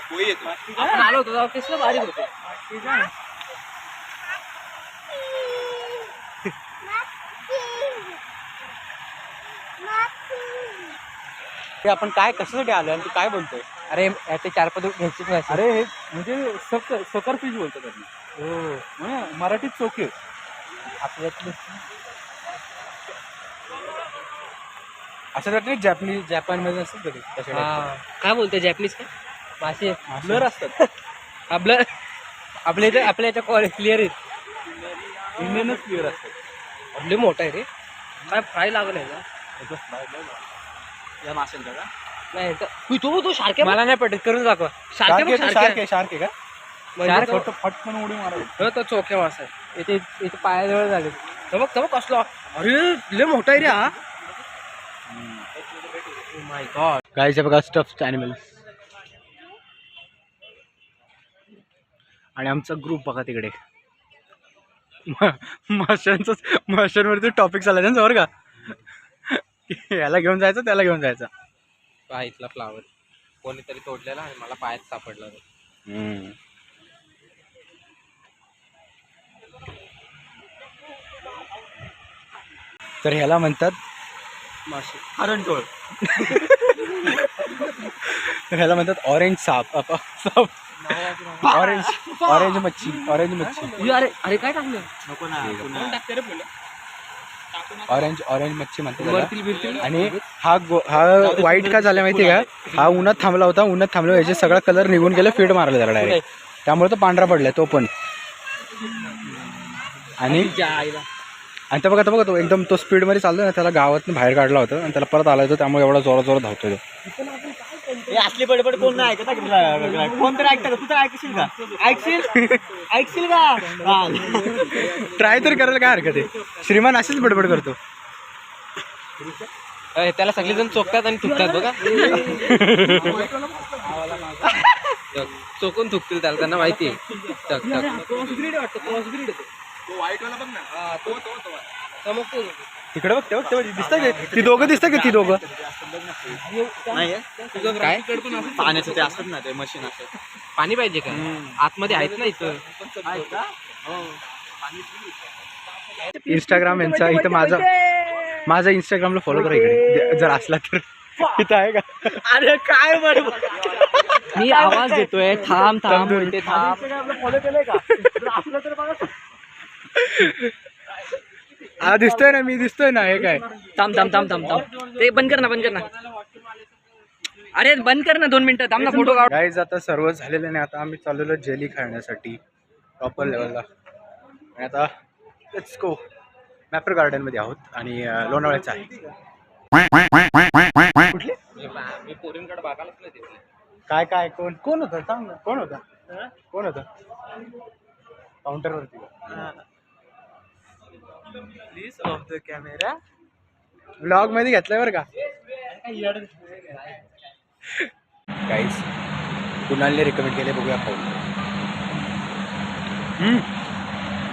कोई येतो आपण आलो होतो तेव्हा कसलं भारी होतं. ते आपण काय कशासाठी आलो आणि तू काय बोलतोय? अरे याचे 4-5 घ्यायचीच नाही. अरे म्हणजे सकर फिश बोलतो त्यांनी. हो मराठीत चोखे. आपल्यातले असं वाटतं जॅपनीज जपानमध्ये असतं तरी काय बोलतोय जॅपनीज का मासे ब्लर असतात. आपलं आपल्या इथे आपल्या याच्या कॉलेज क्लिअर आहेत. इंडियनच क्लिअर असतात. आपले मोठा आहे रे काय फ्राय लागलं आहे का या माशांचा का नाही तो शार्के मला नाही पटत करून दाखवा. शार्के शार्के का फट फटकन उडी मारायची. तो चोखे मासा आहे इथे इथे पायाजवळ झाले. बघ कसला अरे लय मोठा आहे रे हा. माय गॉड गाईचे बघा स्टफ्ड ॲनिमल्स आणि आमचा ग्रुप बघा तिकडे माशांवरती टॉपिक चालला त्यांचा बरं का. याला घेऊन जायचं त्याला घेऊन जायचं. पहा इथला फ्लावर कोणीतरी तोडलेला आणि मला पायात सापडला. तर ह्याला म्हणतात मासे हरणटोळ. तर ह्याला म्हणतात ऑरेंज साप. ऑरेंज मच्छी. अरे काय टाकलं नको ना ऑरेंज मच्छी म्हणतात. आणि हा व्हाईट का झाला माहिती का, हा उन्हात थांबला होता. उन्हात थांबला याचे सगळा कलर निघून गेला, फीड मारला त्याला डायरेक्ट. त्यामुळे तो पांढरा पडलाय तो पण. आणि तो बघा तो एकदम तो स्पीडमध्ये चालतो ना, त्याला गावातून बाहेर काढला होता आणि त्याला परत आला होता. त्यामुळे एवढा जोरात धावतो तो. असली बडबड कोण नाही ऐकत. कोण तर ऐकतं का? तू तर ऐकशील का? ऐकशील का? ट्राय तर करायला काय हरकत आहे. श्रीमान अशीच बडबड करतो. त्याला सगळेजण चोखतात आणि थुकतात बघा. चोकून थुकतील त्याला, त्यांना माहिती आहे. तिकडे बघते दिसतं का ती दोघं? दिसतं का ती दोघं? काय पाण्याचं ते असतात ना, ते मशीन असतात. पाणी पाहिजे का आतमध्ये? आहेत ना इथं. इंस्टाग्राम यांचा इथं माझा इंस्टाग्रामला फॉलो करा इकडे जर असला तर. इथं आहे का? अरे काय बडबड. मी आवाज देतोय थांब बोलते थांब. फॉलो केलंय का? असलं तर बघा. हा दिसतोय ना, मी दिसतोय ना. हे काय? थांब ते बंद कर ना. अरे बंद कर ना 2 मिनिटं थांब ना, फोटो काढ. गाईज आता सर्व झालेलं नाही. आता आम्ही चाललेलो जेली खाण्यासाठी प्रॉपर लेवलला. आणि आता लेट्स गो. मॅप्रो गार्डनमध्ये आहोत आणि लोणावळ्याचं आहे. कुठली? मी पोरींकडे बघायलाच नाही तिथे. काय कोण होतं सांग ना. कोण होतं काउंटरवरती? Please off the camera. Blog मध्ये घेतलाय बरं का. गाईस कुणालने रिकमेंड केले, बघूया खाऊन.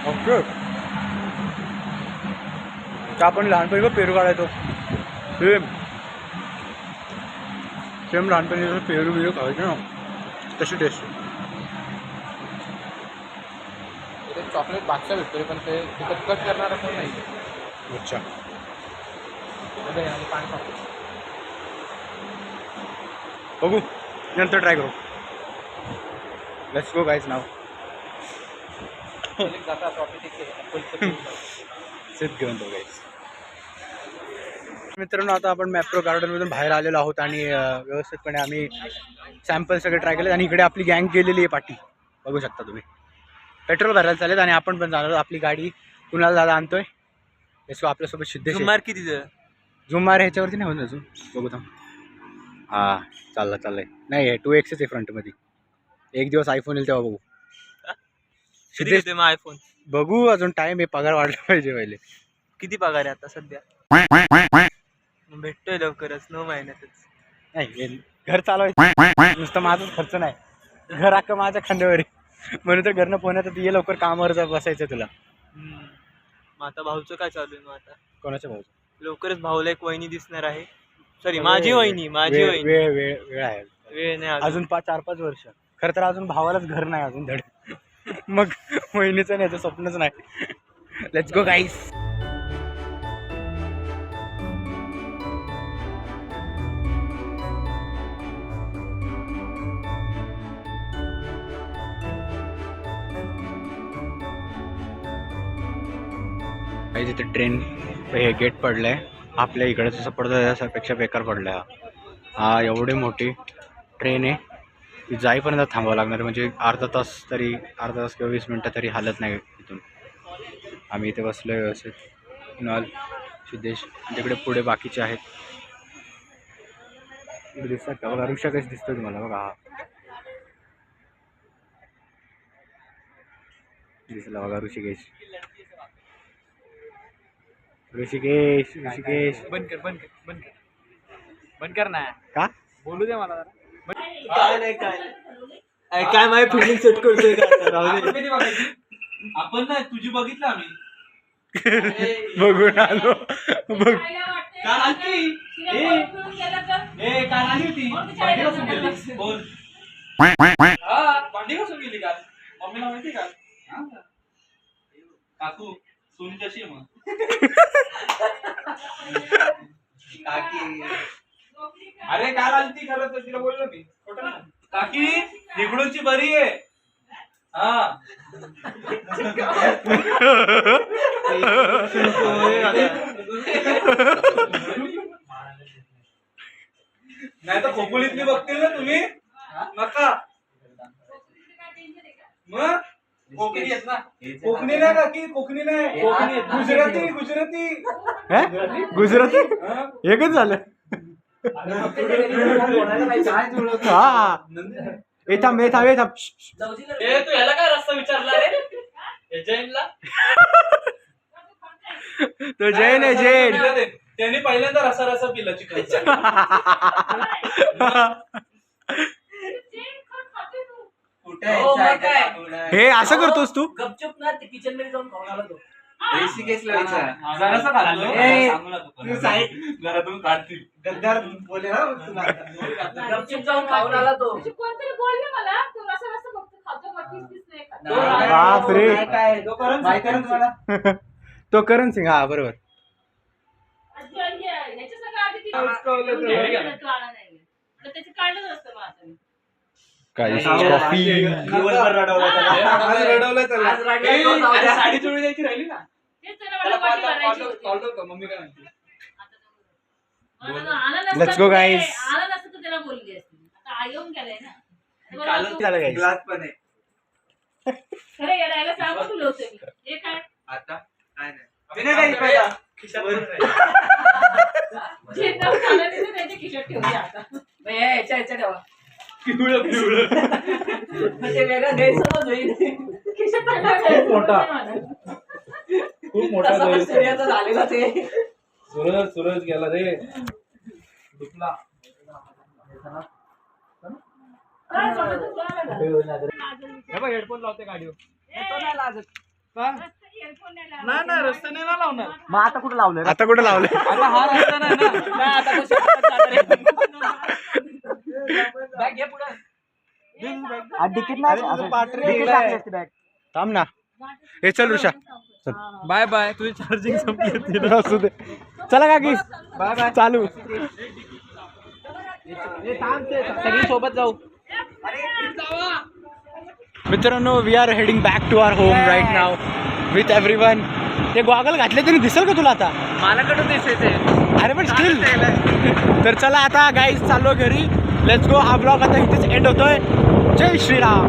ओके. आपण लहानपणी पेरू काढायचो सेम लहानपणी पेरू बिरू खायचो ना, तशी टेस्ट. चॉकलेट बादशाह भेटतोय पण ते कट करणार पण नाही. अच्छा. बघू नंतर ट्राय करू. लेट्स गो गाईज नाव. घेऊन जाऊ गाईज. मित्रांनो आता आपण मॅप्रो गार्डनमधून बाहेर आलेलो आहोत आणि व्यवस्थितपणे आम्ही सॅम्पल सगळे ट्राय केले. आणि इकडे आपली गँग गेलेली आहे पाठी. बघू शकता तुम्ही. पेट्रोल भरायला चालेल आणि आपण पण जाणार. आपली गाडी कुणाला दादा आणतोय. यासो आपल्यासोबत सिद्धेश किती झूम मार ह्याच्यावरती नाही होत अजून. बघू थांब. हां चाललंय. नाही 2X आहे फ्रंटमध्ये. एक दिवस आयफोन येईल तेव्हा बघू. सिद्धेश आयफोन बघू अजून टाइम आहे. पगार वाढला पाहिजे पहिले. किती पगार आहे आता सध्या? भेटतोय लवकरच 9 महिन्यातच. नाही घर चालवायचं नुसतं माझाच खर्च नाही. घर अख्खं माझ्या खांद्यावर आहे. म्हणून तर घरनं पुण्यात ये लवकर कामावर बसायचं तुला. मग आता भाऊचं काय चालू आहे? मग आता कोणाच्या भाऊ? लवकरच भाऊला एक वहिनी दिसणार आहे. सॉरी माझी वहिनी वेळ आहे. वेळ नाही अजून 4-5 वर्ष. खरं तर अजून भावालाच घर नाही अजून धड. मग वहिनीचं नाही स्वप्नच नाही. लेट्स गो गाईस. तिथे ट्रेन हे गेट पडलंय. आपल्या इकडे जसं पडतं त्यापेक्षा बेकार पडलाय हा. एवढी मोठी ट्रेन आहे. ती जाईपर्यंत थांबावं लागणार. म्हणजे अर्धा तास किंवा 20 मिनटं तरी हालत नाही इथून. आम्ही इथे बसलो आहे व्यवस्थित. कुणाल, सिद्धेश आणि तिकडे पुढे बाकीचे आहेत. इकडे दिसतात का बघा. ऋषा कशी दिसतो तुम्हाला बघा. हा दिसला बघा ऋषिकेश. बंद कर ना. का बोलू दे मला जरा. काय माझी फिल्डिंग सेट करतोय का? आपण नाही तुझी बघितलं आम्ही. बघून आलो. बघ काल आली होती. भांडी घासून गेली. बोल. भांडी घासून गेली काल. मम्मीला माहिती का? काकू सोनी कशी आहे मग? अरे काल आली ती. खरं तर तिला बोललो मी. खोटं नाही. काकी निगडूची बरी आहे. हा नाही तर खोपोलीतली बघतील ना तुम्ही. नका मग कोकणी येत ना. कोकणी नाही काकी. कोकणी नाही. गुजराती एकच झालं. हा थांब. तू याला काय रस्ता विचारला रे? जैनला. तो जैन आहे जैन. त्यांनी पहिल्यांदा रसा पिला चिकन. हे असं करतोस तू? गपचूप ना किचन मध्ये जाऊन खाऊन आला तो. जरासा घरातून काढतील. गद्दार बोले ना. गपचूप जाऊन खाऊन आला तो. कोणतरी बोलले मला तू रसा रसा फक्त खातो बाकी दिसत नाही. बापरे. तो करण सिंग. हा बरोबर. कॉफी साडी जोडी द्यायची राहिली ना. मम्मी काय म्हणते? Let's go guys. ग्लास पण आहे. आता काय नाही. पिवळं खूप मोठा झालेला ते. सूरज गेला रे. दुखला. हेडफोन लावते गाडीवर. नाही रस्ता नाही ना लावणार. मग आता कुठं लावलंय? आता हा रस्ता नाही ना. बॅग घे पुढे. थांब ना. हे चल ऋषा. Bye bye. तुझी चार्जिंग संपली. असू दे. चला काकी. Bye bye. चालू. सगळी सोबत जाऊ. मित्रांनो we are heading back to our home right now with everyone. ते गॉगल घातले तरी दिसेल का तुला आता? मला कडून दिसायचंय. अरे पण स्टील. तर चला आता गाईज चाललो घरी. Let's go. हा ब्लॉग आता इथेच एंड होतोय. जय श्रीराम.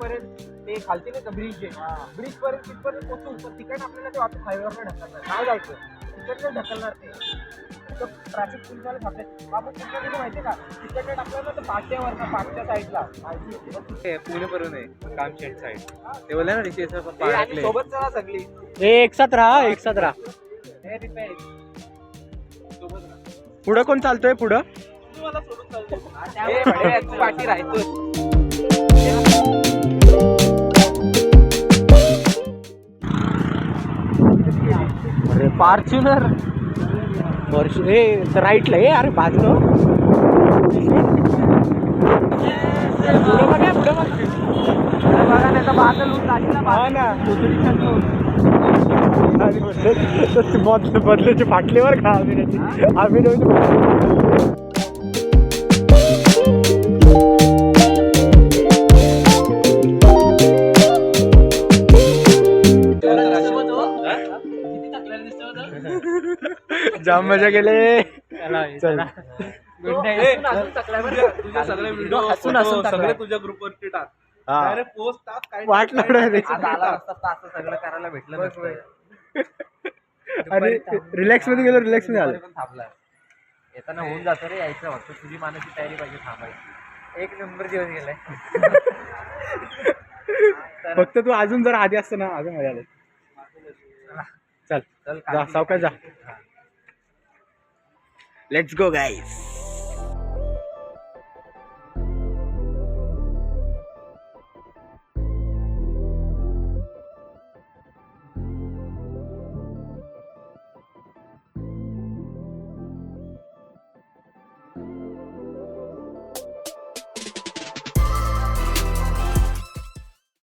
पर्यंत ते खालती नाही का ब्रिज आहे ब्रिज पर्यंत तिथपर्यंत पोहोचू पण तिकडे आपल्याला ते वापस हायवेवर ढकलणार नाही जायचं तिकडनं ढकलणार ते ट्रॅफिक पोलिसवाले थांबले आपण तिकडे माहितीये का तिकडनं टाकलं तर पाठच्या साईडला पुणेवरून आहे कामशेट साईड ते बोलले ना ऋषी सोबत चला सगळी एक साथ राहा पुढं कोण चालतोय पुढं पाठी राहायचं अरे फॉर्च्युनर राईटला आहे अरे बाजूला बदल्याची फाटलीवर का जाम मजा केले चल तुझे सगळे व्हिडिओ सगळे तुझ्या ग्रुपवरती टाक डायरेक्ट पोस्ट टाक काही वाट लावणार सगळं करायला भेटलं आणि रिलॅक्स मध्ये गेलो रिलॅक्स मध्ये आलो पण थांबला येताना होऊन जातो रे यायचं फक्त तुझी मानाची तयारी पाहिजे थांबायची 1 नंबर दिवस गेलाय फक्त तू अजून जर आधी असतं ना अजून मजा आली चल जा सावकाश जा लेट्स गो गाईज